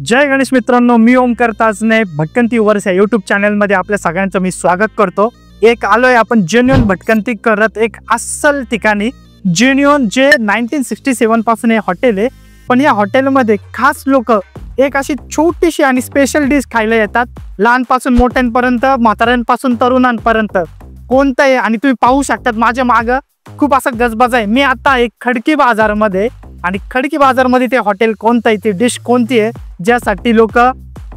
जय गणेश मित्रांनो, मी ओमकार ताजने भटकंती वर्स या यूट्यूब चॅनलमध्ये आपल्या सगळ्यांचं मी स्वागत करतो। एक आलोय आपण जेन्युइन भटकंती करत एक अस्सल ठिकाणी, जेन्युइन जे 1967 पासून हे हॉटेल आहे। पण या हॉटेलमध्ये खास लोक एक अशी छोटीशी आणि स्पेशल डिश खायला येतात, लहानपासून मोठ्यांपर्यंत, म्हाताऱ्यांपासून तरुणांपर्यंत कोणतंही। आणि तुम्ही पाहू शकतात माझ्या मागं खूप असा गजबज आहे। मी आता एक खडकी बाजारमध्ये, आणि खडकी बाजारमध्ये ते हॉटेल कोणतं आहे, ती डिश कोणती आहे, ज्यासाठी लोक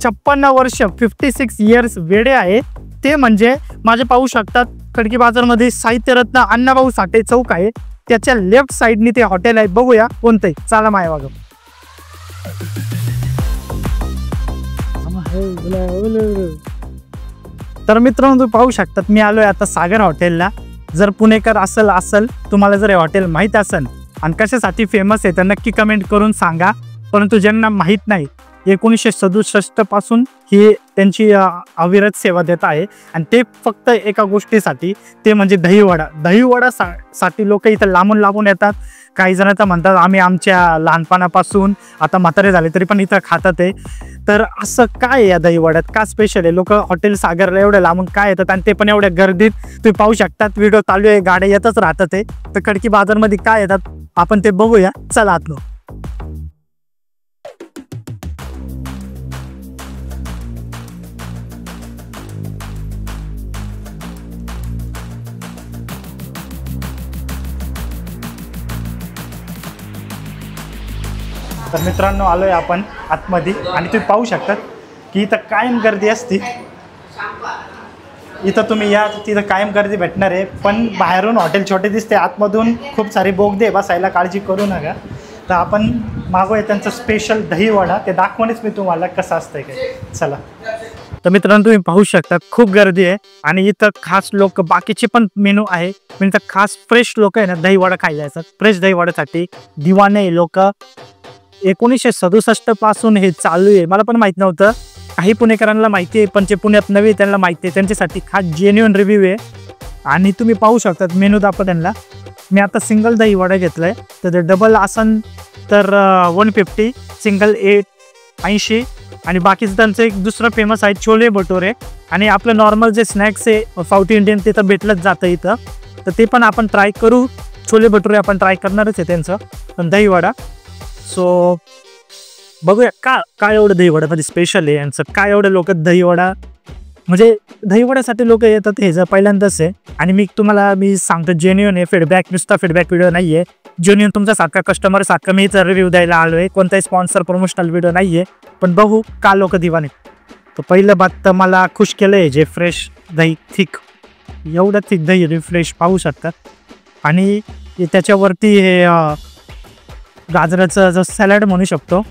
56 वर्ष 56 इयर्स वेडे आहे, ते म्हणजे माझे पाहू शकतात खडकी बाजारमध्ये साहित्यरत्न अण्णाभाऊ साठे चौक आहे, त्याच्या लेफ्ट साइडनी ते हॉटेल आहे। बघूया कोणतं आहे, चला माझ्या मागं। तर मित्रांनो तुम्ही पाहू शकतात मी आलोय आता सागर हॉटेलला। जर पुणेकर असेल तुम्हाला जर हे हॉटेल माहीत असेल आणि कशासाठी फेमस आहे तर नक्की कमेंट करून सांगा। परंतु ज्यांना माहीत नाही, 1967 पासून ही त्यांची अविरत सेवा देत आहे, आणि ते फक्त एका गोष्टीसाठी, ते म्हणजे दहीवडा। दहीवडा साठी लोक इथं लांबून येतात। काही जण तर म्हणतात आम्ही आमच्या लहानपणापासून आता म्हातारे झाले तरी पण इथं खातात आहे। तर असं काय या दहीवड्यात का स्पेशल आहे? लोक हॉटेल सागरला एवढ्या लांबून काय येतात आणि ते पण एवढ्या गर्दीत? तुम्ही पाहू शकतात व्हिडिओ चालू आहे, गाड्या येतच राहतात आहे। तर खडकी बाजारमध्ये काय येतात आपण ते बघूया, चला आतलो। तर मित्रांनो आलोय आपण आतमध्ये, आणि तुम्ही पाहू शकतात की इथं कायम गर्दी असते। इथं तुम्ही या, तिथं कायम गर्दी भेटणार आहे। पण बाहेरून हॉटेल छोटे दिसते, आतमधून खूप सारी बोगदे बसायला, काळजी करू नका। तर आपण मागवूया त्यांचं स्पेशल दहीवडा, ते दाखवणेच मी तुम्हाला कसं असतंय काय, चला। तर मित्रांनो तुम्ही पाहू शकता खूप गर्दी आहे, आणि इथं खास लोक बाकीचे पण मेनू आहे, पण इथं खास फ्रेश लोक आहे ना दहीवडा खायला येतात। फ्रेश दहीवड्यासाठी दिवाने लोक 1967 पासून हे चालू आहे। मला पण माहित नव्हतं, काही पुणेकरांना माहिती आहे, पण जे पुण्यात नवे त्यांना माहिती आहे, त्यांच्यासाठी खास जेन्युइन रिव्ह्यू आहे। आणि तुम्ही पाहू शकतात मेनू दाखवा त्यांना। मी आता सिंगल दहीवडा घेतलाय, तर ते डबल असन तर 150, सिंगल 80, आणि बाकीचं त्यांचं एक दुसरं फेमस आहे छोले भटुरे। आणि आपलं नॉर्मल जे स्नॅक्स आहे साऊथ इंडियन ते तर भेटलंच जातं इथं, तर ते पण आपण ट्राय करू। छोले भटुरे आपण ट्राय करणारच आहे त्यांचं, पण दहीवडा सो बघूया काय एवढं दहीवड्यामध्ये स्पेशल आहे यांचं, काय एवढं लोक दहीवडा, म्हणजे दहीवड्यासाठी लोक येतात हे जर पहिल्यांदाच आहे। आणि मी सांगतो जेन्युइन आहे, फीडबॅक नुसता फीडबॅक व्हिडिओ नाही आहे, जेन्युइन तुमच्यासारखा कस्टमर सारखं मी इथं रिव्ह्यू द्यायला आलो आहे, कोणताही स्पॉन्सर प्रमोशनल व्हिडिओ नाही आहे। पण बघू का लोक दिवाने। तर पहिलं बात तर मला खुश केलं आहे जे फ्रेश दही, थिक, एवढं थिक दही रिफ्रेश पाहू शकतात। आणि त्याच्यावरती हे गाजराचं जो सॅलड म्हणू शकतो,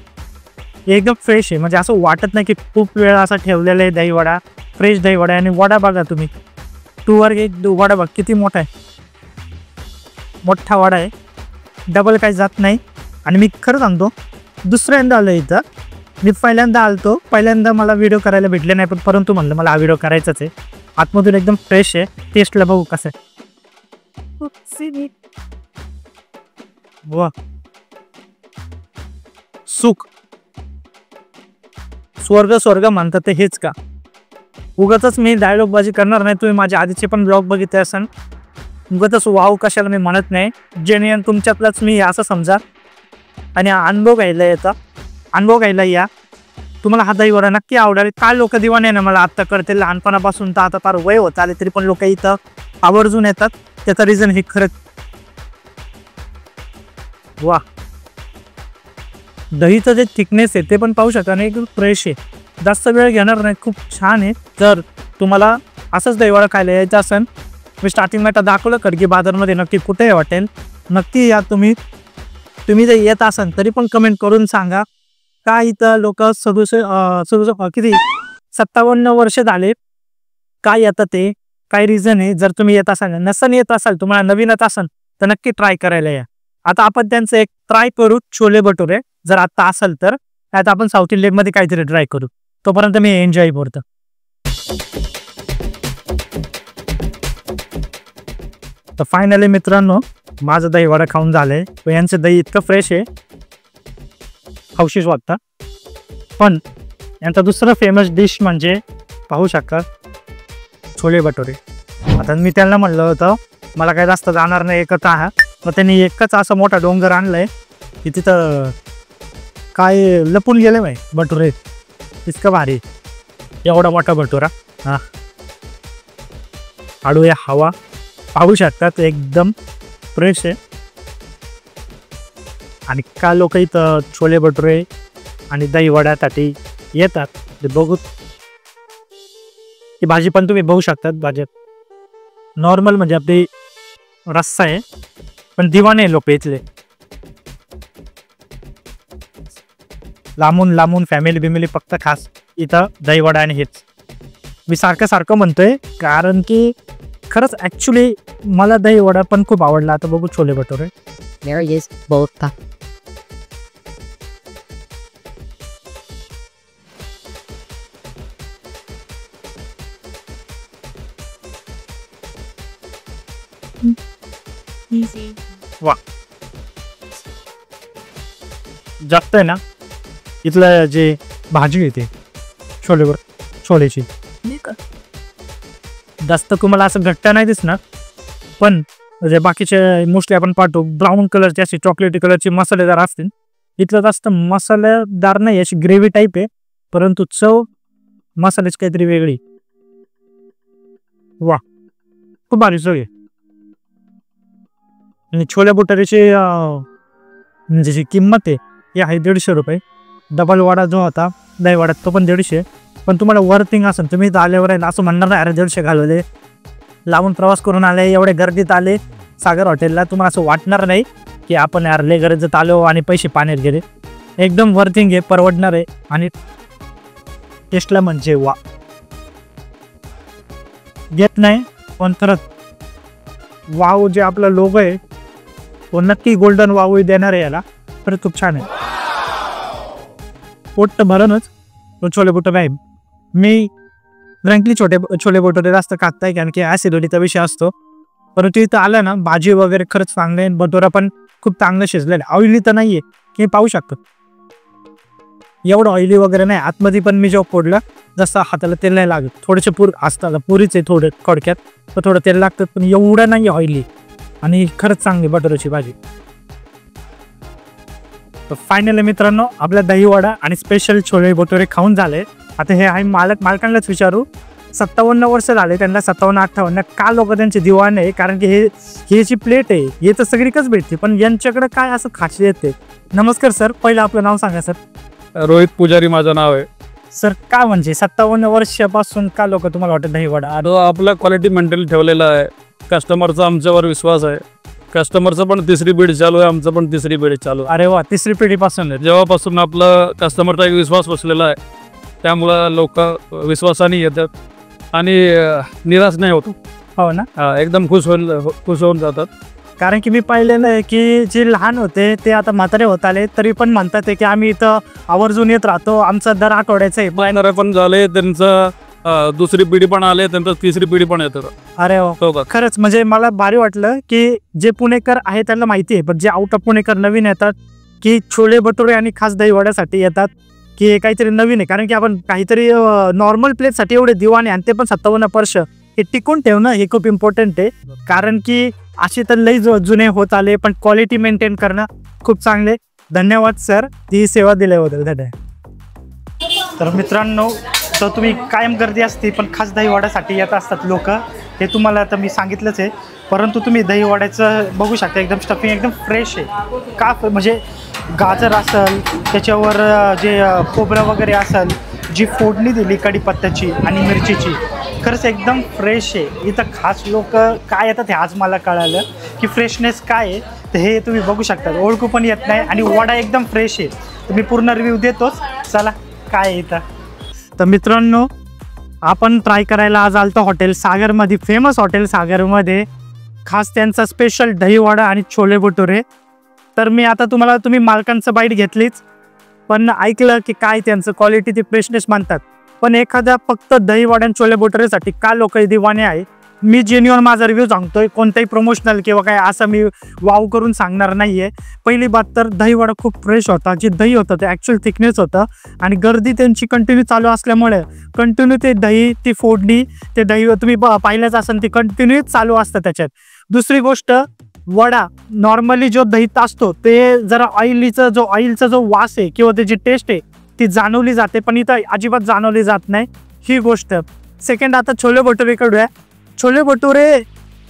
एकदम फ्रेश आहे, म्हणजे असं वाटत नाही की खूप वेळ असा ठेवलेला आहे दहीवडा। फ्रेश दहीवडा, आणि वडा बघा तुम्ही, टूवर एक वडा बघ किती मोठा आहे, मोठा वडा आहे, डबल काही जात नाही। आणि मी खरं सांगतो दुसऱ्यांदा आलो इथं, मी पहिल्यांदा मला व्हिडिओ करायला भेटले नाही, पण परंतु म्हणलं मला हा व्हिडिओ करायचाच आहे। आतमधून एकदम फ्रेश आहे, टेस्टला बघू कसं आहे। वा, सुख, स्वर्ग म्हणतात ते हेच का? उगाच मी डायलॉग बाजी करणार नाही, तुम्ही माझ्या आधीचे पण ब्लॉग बघितले असाल, उगाच वाव कशाला मी म्हणत नाही, जेन्युइन तुमच्यातलाच मी असं समजा। आणि अनुभव घ्यायला या, तुम्हाला हा दहीवडा नक्की आवडेल। काय लोक दिवाने ना मला आत्ता करते, लहानपणापासून तर आता फार वय होत आले तरी पण लोक इथं आवर्जून येतात, त्याचं रिझन हे खरंच। वा, दहीचं जे थिकनेस आहे ते पण पाहू शकता, आणि एकदम फ्रेश आहे, जास्त वेळ घेणार नाही, खूप छान आहे। जर तुम्हाला असंच दहीवडा खायला यायचं असेल, मी स्टार्टिंगला आता दाखवलं खडकी बाजारमध्ये नक्की कुठे आहे हॉटेल, नक्की या तुम्ही जर येत असाल तरी पण कमेंट करून सांगा। का इथं लोक 57 वर्ष झाले काय येतात, ते काय रिझन आहे? जर तुम्ही येत असाल, येत असाल, तुम्हाला नवीन येत असाल तर नक्की ट्राय करायला या। आता आपण त्यांचं एक ट्राय करू छोले भटुरे, जर आता असेल तर, नाही तर आपण साऊथ इंडियन मध्ये काहीतरी ट्राय करू। तोपर्यंत मी एन्जॉय करतो। तर फायनली मित्रांनो माझं दहीवडा खाऊन झालंय, यांचं दही इतकं फ्रेश आहे, हौशीच वाटतं। पण यांचा दुसरं फेमस डिश म्हणजे पाहू शकता छोले भटुरे. आता मी त्यांना म्हणलं होतं मला काय जास्त जाणार नाही एकच आहे, मग त्यांनी एकच असं मोठा डोंगर आणलाय की तिथं काय लपून गेले बाई भटुरे. इतकं भारी एवढा मोठा भटुरा. हां हळूया हवा पाहू शकतात एकदम फ्रेश आहे. आणि का लोक इथं छोले भटुरे आणि दही वड्यासाठी येतात ते बघू. ही भाजी पण तुम्ही बघू शकतात. भाज्यात नॉर्मल म्हणजे आपली रस्सा आहे पण दिवाने लोक इथले. लांबून लांबून फॅमिली बिमिली फक्त खास इथं दही वडा आणि हेच. मी सारखं म्हणतोय कारण की खरंच ॲक्च्युली मला दही वडा पण खूप आवडला. आता बघू chole bhature. There is both. वा जास्त आहे ना इथलं जे भाजी येते छोलेची जास्त तुम्हाला असं घट्ट नाही दिसणार. पण जे बाकीचे मोस्टली आपण पाहतो ब्राऊन कलरची अशी चॉकलेटी कलरची मसालेदार असतील, इथलं जास्त मसालेदार नाही, अशी ग्रेव्ही टाईप आहे परंतु चव मसाल्याची काहीतरी वेगळी. वा खूप भारी चव आहे. आणि छोले भटुरेची म्हणजे जी किंमत आहे ही आहे 150 रुपये. डबल वडा जो होता दही वडा तो पण 150. पण तुम्हाला वर्थिंग असेल तुम्ही इथं आल्यावर आहे ना असं म्हणणार नाही अरे 150 घालवले, लांबून प्रवास करून आले, एवढ्या गर्दीत आले सागर हॉटेलला, तुम्हाला असं वाटणार नाही की आपण यार लय गरजेत आलो आणि पैसे पाण्यात गेले. एकदम वर्थिंग आहे, परवडणार आहे. आणि टेस्टला म्हणजे वा घेत नाही पण खरंच वाव जे आपला लोगो आहे तो नक्की गोल्डन वाव देणार आहे याला. खरंच खूप छान आहे. पोट भरूनच तो छोले भटुरे आहे. मी फ्रँकली छोले भटुरे जास्त खात नाही कारण की ॲसिडिटीचा विषय असतो. परंतु इथं आलं ना भाजी वगैरे खरंच चांगले आहे. भटुरा पण खूप चांगलं शिजलेलं आहे. ऑइली तर नाही आहे की पाहू शकतो एवढं ऑइली वगैरे नाही. आतमध्ये पण मी जेव्हा फोडलं जसं हाताला तेल नाही लागत. थोडेसे असतात पुरीच आहे थोडं थोडक्यात, तर थोडं तेल लागतं पण एवढं नाही ऑइली. आणि खरंच चांगली भटुऱ्याची भाजी. तर फायनली मित्रांनो आपल्या दही वडा आणि स्पेशल छोले भटुरे खाऊन झाले. आता हे आहे मालकांनाच विचारू. 57 वर्ष झाले त्यांना, 57-58. का लोक त्यांचे दिवाने आहे? कारण की हे जी प्लेट आहे हे तर सगळीकच भेटते पण यांच्याकडे काय असं खासियत आहे. नमस्कार सर, पहिलं आपलं नाव सांगा सर. रोहित पुजारी माझं नाव आहे सर. का म्हणजे 57 वर्षापासून का लोक तुम्हाला वाटत दही वडा? आपलं क्वालिटी मेंटेन ठेवलेलं आहे. कस्टमरचा आमच्यावर विश्वास आहे. कस्टमरचं पण तिसरी पिढी चालू आहे, आमचं पण तिसरी पिढी चालू आहे. अरे वा, तिसरी पिढीपासून जेव्हापासून आपलं कस्टमरचा एक विश्वास बसलेला आहे त्यामुळं लोक विश्वासाने येतात आणि निराश नाही होतो. हो ना, एकदम खुश होऊन जातात. कारण की मी पाहिलेलं आहे की जे लहान होते ते आता म्हातारे होत आले तरी पण म्हणतात की आम्ही इथं आवर्जून येत राहतो, आमचं दर आठवड्याचं आहे. पण झाले त्यांचं दुसरी पिढी पण आले, त्यांचं तिसरी पिढी पण येतं. अरे हो, खरंच म्हणजे मला भारी वाटलं की जे पुणेकर आहे त्यांना माहिती आहे पण जे आउट ऑफ पुणेकर नवीन येतात की छोले भटुरे आणि खास दही वड्यासाठी येतात की हे काहीतरी नवीन आहे. कारण की आपण काहीतरी नॉर्मल प्लेटसाठी एवढे दिवाने आणि ते पण 57 वर्ष हे टिकून ठेवणं हे खूप इम्पॉर्टंट आहे. कारण की असे तर लई जुने होत आले पण क्वालिटी मेंटेन करणं खूप चांगले. धन्यवाद सर ती सेवा दिल्याबद्दल. धन्यवाद. तर मित्रांनो तर तुम्ही कायम गर्दी असते पण खास दही वड्यासाठी येत असतात लोक, हे तुम्हाला आता मी सांगितलंच आहे. परंतु तुम्ही दही वड्याचं बघू शकता एकदम स्टफिंग एकदम फ्रेश आहे. का म्हणजे गाजर असेल त्याच्यावर जे खोबरं वगैरे असेल, जी फोडणी दिली कढीपत्त्याची आणि मिरचीची, खरंच एकदम फ्रेश आहे. इथं खास लोक काय येतात हे आज मला कळालं की फ्रेशनेस काय आहे. तर हे तुम्ही बघू शकता, ओळखू पण येत नाही आणि वडा एकदम फ्रेश आहे. तर मी पूर्ण रिव्ह्यू देतोच. चला काय आहे इथं. तर मित्रांनो आपण ट्राय करायला आज आलतो हॉटेल सागरमध्ये, फेमस हॉटेल सागरमध्ये, खास त्यांचा स्पेशल दही वडा आणि छोले भटुरे. तर मी आता तुम्ही मालकांचं बाईट घेतलीच पण ऐकलं की काय त्यांचं क्वालिटी ते फ्रेशनेस मानतात. पण एखाद्या फक्त दही वडा आणि छोले भटुरेसाठी का लोक दिवाने आहे मी जेन्युअन माझा रिव्ह्यू सांगतोय, कोणताही प्रमोशनल किंवा काय असं मी वाव करून सांगणार नाहीये. पहिली बात तर दहीवडा खूप फ्रेश होता. जे दही होतं ते ॲक्च्युअल थिकनेस होतं आणि गर्दी त्यांची कंटिन्यू चालू असल्यामुळे कंटिन्यू ते दही, ती फोडणी, ते दही तुम्ही पाहिलंच असेल, ती कंटिन्यू चालू असतं त्याच्यात. दुसरी गोष्ट, वडा नॉर्मली जो दही असतो ते जरा ऑइलचा जो वास आहे किंवा त्याची टेस्ट आहे ती जाणवली जाते, पण इथं अजिबात जाणवली जात नाही ही गोष्ट. सेकंड, आता छोले भटुरे कडूया. छोले भटुरे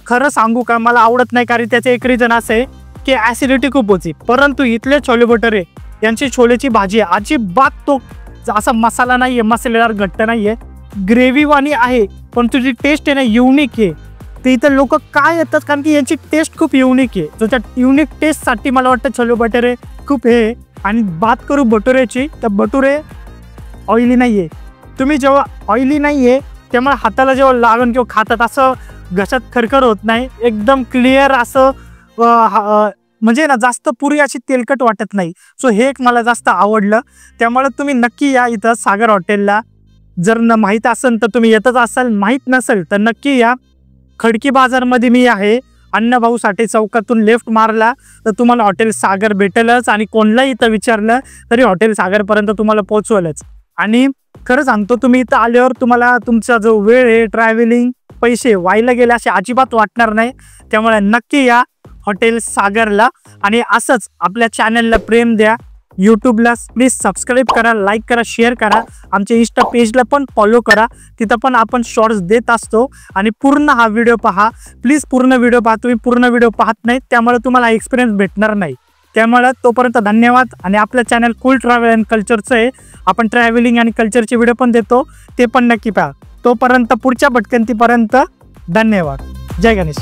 खरं सांगू का मला आवडत नाही, कारण त्याचे एक रिझन असं आहे की ॲसिडिटी खूप होती. परंतु इथले छोले भटुरे यांची छोलेची भाजी आहे अजिबात तो असा मसाला नाही आहे, मसालेदार घट्ट नाही आहे, ग्रेव्हीवाणी आहे, पण तुझी टेस्ट आहे ना युनिक आहे. ते इथं लोक काय येतात कारण की यांची टेस्ट खूप युनिक आहे. तर त्या युनिक टेस्टसाठी मला वाटतं छोले भटुरे खूप हे. आणि बात करू भटुरेची, तर भटुरे ऑइली नाही आहे. तुम्ही जेव्हा ऑइली नाही आहे त्यामुळे हाताला जेव्हा लागून किंवा खातात असं घशात खरखर होत नाही, एकदम क्लिअर असं म्हणजे ना जास्त पुरी अशी तेलकट वाटत नाही. सो हे एक मला जास्त आवडलं. त्यामुळे तुम्ही नक्की या इथं सागर हॉटेलला. जर माहीत असेल तर तुम्ही येतच असाल, माहीत नसेल तर नक्की या. खडकी बाजारमध्ये मी आहे. अण्णाभाऊ साठे चौकातून लेफ्ट मारला तर तुम्हाला हॉटेल सागर भेटेलच आणि कोणलाही इथं विचारलं तरी हॉटेल सागरपर्यंत तुम्हाला पोहोचवलंच. आणि खरं सांगतो, तुम्ही इथं आल्यावर तुम्हाला तुमचा जो वेळ आहे, ट्रॅव्हलिंग, पैसे व्हायला गेले असे अजिबात वाटणार नाही. त्यामुळे नक्की या हॉटेल सागरला आणि असंच आपल्या चॅनलला प्रेम द्या. यूट्यूबला प्लीज सबस्क्राईब करा, लाईक करा, शेअर करा. आमच्या इंस्टा पेजला पण फॉलो करा, तिथं पण आपण शॉर्ट्स देत असतो. आणि पूर्ण हा व्हिडिओ पहा प्लीज, पूर्ण व्हिडिओ पहा. तुम्ही पूर्ण व्हिडिओ पाहत नाही त्यामुळे तुम्हाला एक्सपिरियन्स भेटणार नाही. त्यामुळे तोपर्यंत धन्यवाद. आणि आपलं चॅनल कूल ट्रॅव्हल अँड कल्चरचं आहे, आपण ट्रॅव्हलिंग आणि कल्चरचे व्हिडिओ पण देतो, ते पण नक्की पहा. तोपर्यंत पुढच्या भटकंतीपर्यंत धन्यवाद. जय गणेश.